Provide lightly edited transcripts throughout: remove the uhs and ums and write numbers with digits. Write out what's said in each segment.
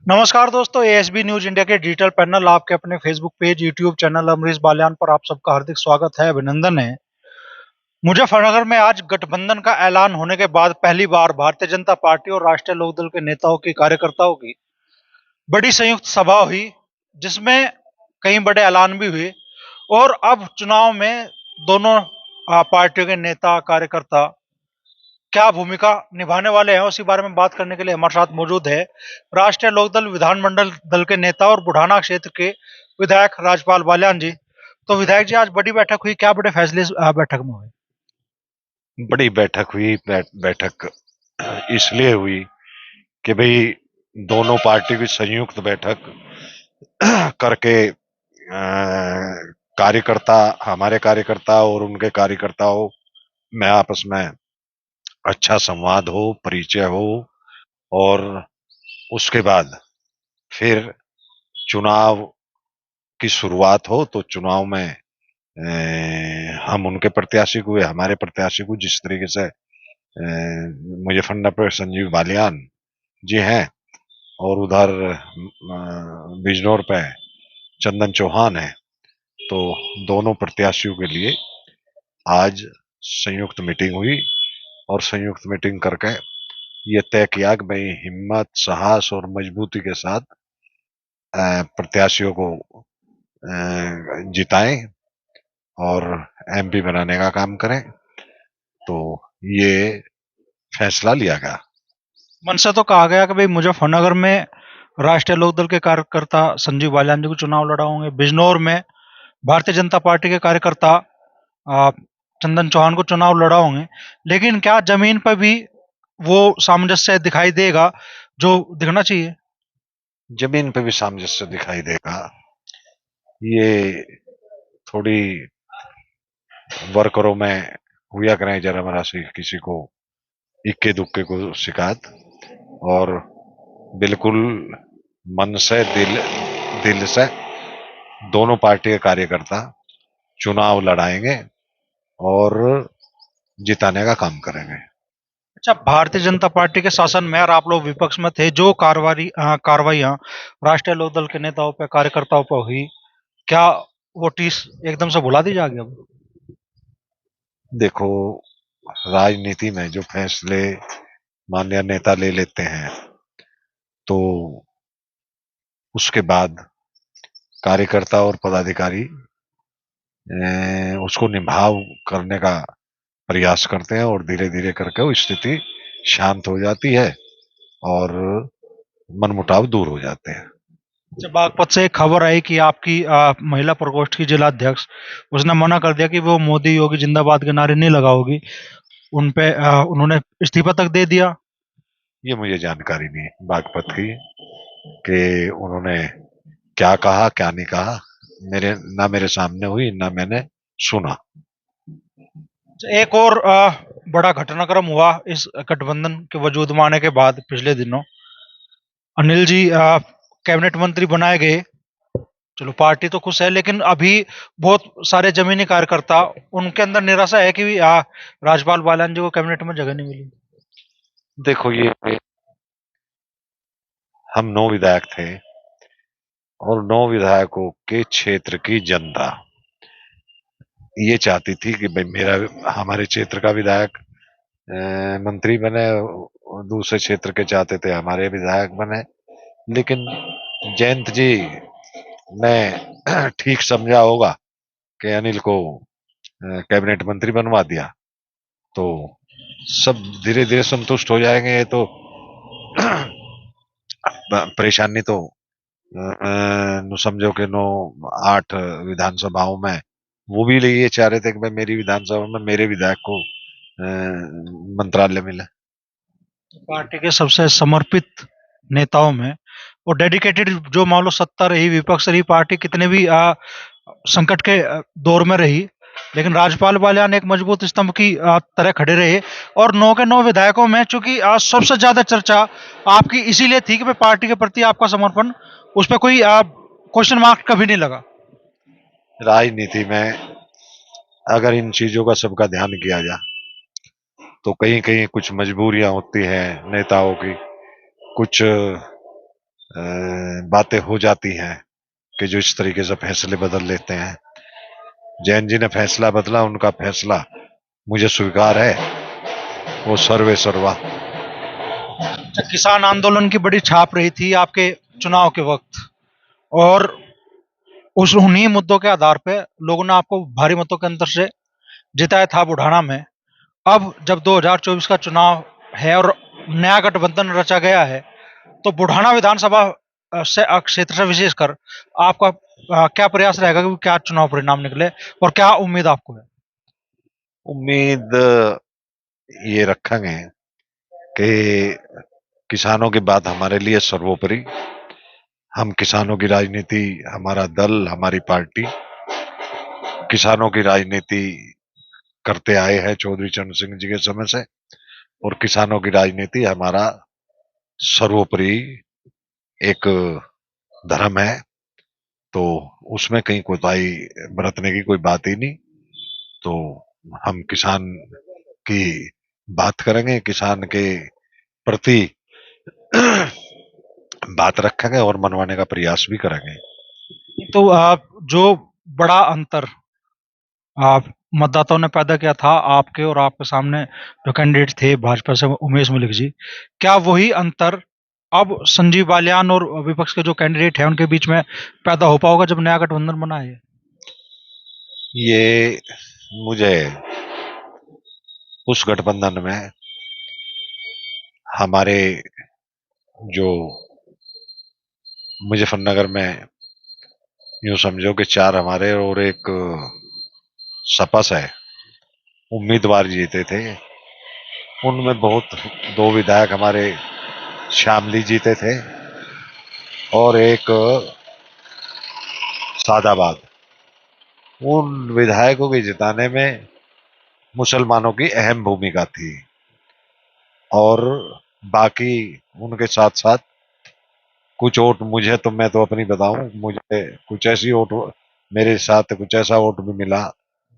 नमस्कार दोस्तों, ASB news India के डिजिटल पैनल आपके अपने Facebook page, YouTube channel Amrish Baliyan पर आप सबका हार्दिक स्वागत है, अभिनंदन है। मुजफ्फरनगर में आज गठबंधन का ऐलान होने के बाद पहली बार भारतीय जनता पार्टी और राष्ट्रीय लोकदल के नेताओं की कार्यकर्ताओं की बड़ी संयुक्त सभा हुई, जिसमें कई बड़े ऐलान भी हुए। और अब चुनाव में दोनों पार्टियों के नेता कार्यकर्ता क्या भूमिका निभाने वाले हैं, उसी बारे में बात करने के लिए हमारे साथ मौजूद है राष्ट्रीय लोकदल विधानमंडल दल के नेता और बुढ़ाना क्षेत्र के विधायक राजपाल बालियान जी। तो विधायक जी, आज बड़ी बैठक हुई, क्या बड़े फैसले इस बैठक में हुए? बड़ी बैठक हुई। बैठक इसलिए हुई कि भाई दोनों पार्टी की संयुक्त बैठक करके कार्यकर्ता, हमारे कार्यकर्ता और उनके कार्यकर्ताओं में आपस में अच्छा संवाद हो, परिचय हो, और उसके बाद फिर चुनाव की शुरुआत हो। तो चुनाव में हम उनके प्रत्याशी को या हमारे प्रत्याशी को, जिस तरीके से मुजफ्फरनगर संजीव बालियान जी हैं और उधर बिजनौर पे चंदन चौहान है, तो दोनों प्रत्याशियों के लिए आज संयुक्त मीटिंग हुई। और संयुक्त मीटिंग करके ये तय किया कि भाई हिम्मत, साहस और मजबूती के साथ प्रत्याशियों को जिताएं और एमपी बनाने का काम करें। तो ये फैसला लिया गया। मन से तो कहा गया कि भाई मुजफ्फरनगर में राष्ट्रीय लोकदल के कार्यकर्ता संजीव बालियान जी को चुनाव लड़ाओगे, बिजनौर में भारतीय जनता पार्टी के कार्यकर्ता आ, चंदन चौहान को चुनाव लड़ाओगे। लेकिन क्या जमीन पर भी वो सामंजस्य दिखाई देगा जो दिखना चाहिए? जमीन पे भी सामंजस्य दिखाई देगा। ये थोड़ी वर्करों में हुआ करें जरा मरा से किसी को इक्के दुक्के को शिकायत, और बिल्कुल मन से, दिल दिल से दोनों पार्टी के कार्यकर्ता चुनाव लड़ाएंगे और जिताने का काम करेंगे। अच्छा, भारतीय जनता पार्टी के शासन में और आप लोग विपक्ष में थे, जो कार्रवाइयां राष्ट्रीय लोकदल के नेताओं पे, कार्यकर्ताओं पर हुई, क्या वो टीस एकदम से भुला दी जाएगी अब? देखो, राजनीति में जो फैसले माननीय नेता ले लेते हैं, तो उसके बाद कार्यकर्ता और पदाधिकारी उसको निभाव करने का प्रयास करते हैं, और धीरे धीरे करके वो स्थिति शांत हो जाती है और मनमुटाव दूर हो जाते हैं। जब बागपत से एक खबर आई कि आपकी महिला प्रकोष्ठ की जिला अध्यक्ष, उसने मना कर दिया कि वो मोदी योगी जिंदाबाद के नारे नहीं लगाओगी, उन पे उन्होंने इस्तीफा तक दे दिया। ये मुझे जानकारी नहीं है बागपत की कि उन्होंने क्या कहा क्या नहीं कहा। मेरे सामने हुई, ना मैंने सुना। एक और बड़ा घटनाक्रम हुआ इस गठबंधन के वजूद में आने के बाद पिछले दिनों, अनिल जी कैबिनेट मंत्री बनाए गए। चलो, पार्टी तो खुश है, लेकिन अभी बहुत सारे जमीनी कार्यकर्ता, उनके अंदर निराशा है कि राजपाल बालन जी को कैबिनेट में जगह नहीं मिली। देखो, ये हम 9 विधायक थे, और 9 विधायकों के क्षेत्र की जनता ये चाहती थी कि भाई मेरा, हमारे क्षेत्र का विधायक मंत्री बने, दूसरे क्षेत्र के चाहते थे हमारे विधायक बने। लेकिन जयंत जी ने ठीक समझा होगा कि अनिल को कैबिनेट मंत्री बनवा दिया, तो सब धीरे धीरे संतुष्ट हो जाएंगे। ये तो परेशानी तो समझो कि 9-8 विधानसभाओं में वो भी ये चाह रहे थे कि भाई मेरी विधानसभा में मेरे विधायक को मंत्रालय मिले। पार्टी के सबसे समर्पित नेताओं में और डेडिकेटेड, जो मान लो सत्ता रही, विपक्ष रही, पार्टी कितने भी संकट के दौर में रही, लेकिन राजपाल बालियान एक मजबूत स्तंभ की तरह खड़े रहे। और 9 के 9 विधायकों में चूंकि आज सबसे ज्यादा चर्चा आपकी इसीलिए थी कि भाई पार्टी के प्रति आपका समर्पण, उस पर कोई क्वेश्चन मार्क कभी नहीं लगा। राजनीति में अगर इन चीजों का सबका ध्यान किया जाए, तो कहीं कहीं कुछ मजबूरियां होती हैं नेताओं की, कुछ बातें हो जाती हैं कि जो इस तरीके से फैसले बदल लेते हैं। जैन जी ने फैसला बदला, उनका फैसला मुझे स्वीकार है, वो सर्वे सर्वा। अच्छा, किसान आंदोलन की बड़ी छाप रही थी आपके चुनाव के वक्त, और उस उन्हीं मुद्दों के आधार पे लोगों ने आपको भारी मतों के अंतर से जिताया था बुढ़ाना में। अब जब 2024 का चुनाव है और नया गठबंधन रचा गया है, तो बुढ़ाना विधानसभा से क्षेत्र से विशेषकर आपका क्या प्रयास रहेगा कि क्या चुनाव परिणाम निकले, और क्या उम्मीद आपको है? उम्मीद ये रखेंगे कि किसानों की बात हमारे लिए सर्वोपरि। हम किसानों की राजनीति, हमारा दल, हमारी पार्टी किसानों की राजनीति करते आए हैं चौधरी चरण सिंह जी के समय से, और किसानों की राजनीति हमारा सर्वोपरि एक धर्म है। तो उसमें कहीं कोताही बरतने की कोई बात ही नहीं। तो हम किसान की बात करेंगे, किसान के प्रति बात रखेंगे और मनवाने का प्रयास भी करेंगे। तो आप जो बड़ा अंतर आप मतदाताओं ने पैदा किया था आपके और आपके सामने जो कैंडिडेट थे भाजपा से उमेश मलिक जी, क्या वही अंतर अब संजीव बालियान और विपक्ष के जो कैंडिडेट हैं उनके बीच में पैदा हो पाओगा जब नया गठबंधन बना है? ये मुझे उस गठबंधन में हमारे जो मुजफ्फरनगर में यूं समझो कि चार हमारे और एक सपा से उम्मीदवार जीते थे। उनमें बहुत दो विधायक हमारे शामली जीते थे और एक सादाबाद। उन विधायकों के जिताने में मुसलमानों की अहम भूमिका थी, और बाकी उनके साथ साथ कुछ वोट मुझे, तो मैं तो अपनी बताऊं, मुझे कुछ ऐसी वोट, मेरे साथ कुछ ऐसा वोट भी मिला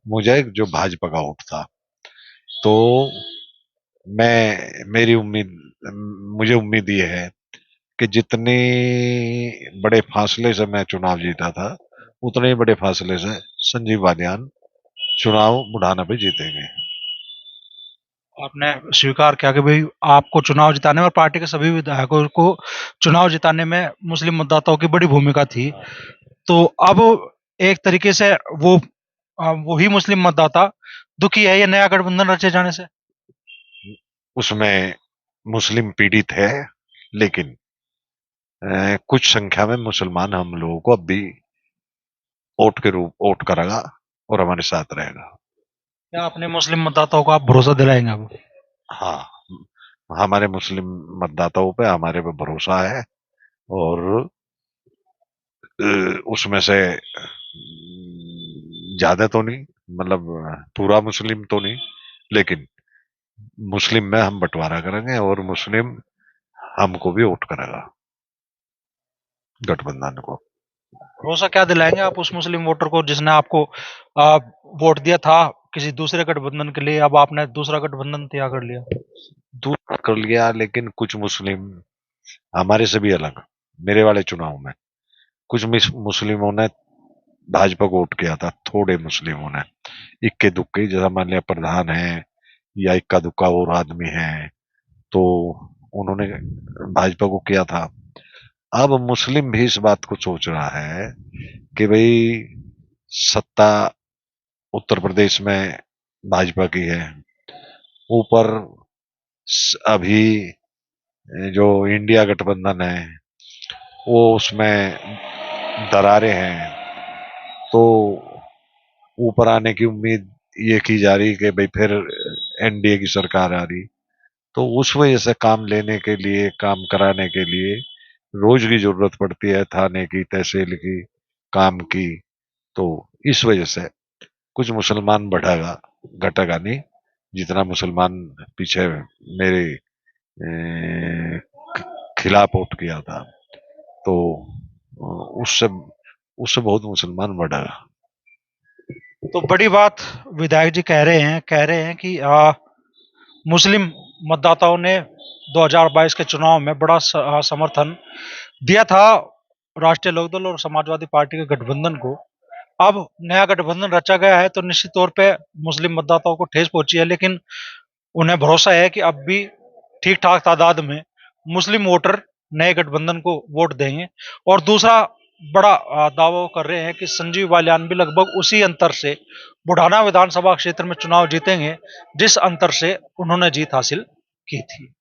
मुझे जो भाजपा का वोट था। तो मैं मेरी उम्मीद मुझे उम्मीद ये है कि जितने बड़े फासले से मैं चुनाव जीता था, उतने ही बड़े फासले से संजीव बालियान चुनाव बुढ़ाना पे जीतेंगे। आपने स्वीकार किया कि भाई आपको चुनाव जिताने में और पार्टी के सभी विधायकों को चुनाव जिताने में मुस्लिम मतदाताओं की बड़ी भूमिका थी। तो अब एक तरीके से वो वही मुस्लिम मतदाता दुखी है ये नया गठबंधन रचे जाने से? उसमें मुस्लिम पीड़ित है, लेकिन कुछ संख्या में मुसलमान हम लोगों को अब भी वोट के रूप वोट करेगा और हमारे साथ रहेगा। क्या अपने मुस्लिम मतदाताओं को आप भरोसा दिलाएंगे अब? हाँ, हमारे मुस्लिम मतदाताओं पे हमारे पे भरोसा है, और उसमें से ज्यादा तो नहीं, मतलब पूरा मुस्लिम तो नहीं, लेकिन मुस्लिम में हम बंटवारा करेंगे और मुस्लिम हमको भी वोट करेगा, गठबंधन को। भरोसा क्या दिलाएंगे आप उस मुस्लिम वोटर को जिसने आपको आ, वोट दिया था किसी दूसरे गठबंधन के लिए, अब आपने दूसरा गठबंधन तैयार कर लिया? दूर कर लिया, लेकिन कुछ मुस्लिम हमारे से भी अलग, मेरे वाले चुनाव में कुछ मुस्लिमों ने भाजपा को वोट किया था, थोड़े मुस्लिमों ने इक्के दुक्के, जैसा मान लिया प्रधान है या इक्का दुक्का और आदमी है, तो उन्होंने भाजपा को किया था। अब मुस्लिम भी इस बात को सोच रहा है कि भाई सत्ता उत्तर प्रदेश में भाजपा की है, ऊपर अभी जो इंडिया गठबंधन है वो उसमें दरारें हैं, तो ऊपर आने की उम्मीद ये की जा रही कि भाई फिर एनडीए की सरकार आ रही, तो उस वजह से काम लेने के लिए, काम कराने के लिए रोज की जरूरत पड़ती है, थाने की, तहसील की, काम की। तो इस वजह से कुछ मुसलमान बढ़ेगा, घटेगा नहीं। जितना मुसलमान पीछे मेरे खिलाफ वोट किया था, तो उससे उससे बहुत मुसलमान बढ़ेगा। तो बड़ी बात विधायक जी कह रहे हैं कि मुस्लिम मतदाताओं ने 2022 के चुनाव में बड़ा समर्थन दिया था राष्ट्रीय लोकदल और समाजवादी पार्टी के गठबंधन को। अब नया गठबंधन रचा गया है तो निश्चित तौर पे मुस्लिम मतदाताओं को ठेस पहुंची है, लेकिन उन्हें भरोसा है कि अब भी ठीक ठाक तादाद में मुस्लिम वोटर नए गठबंधन को वोट देंगे। और दूसरा बड़ा दावा वो कर रहे हैं कि संजीव बालियान भी लगभग उसी अंतर से बुढ़ाना विधानसभा क्षेत्र में चुनाव जीतेंगे जिस अंतर से उन्होंने जीत हासिल की थी।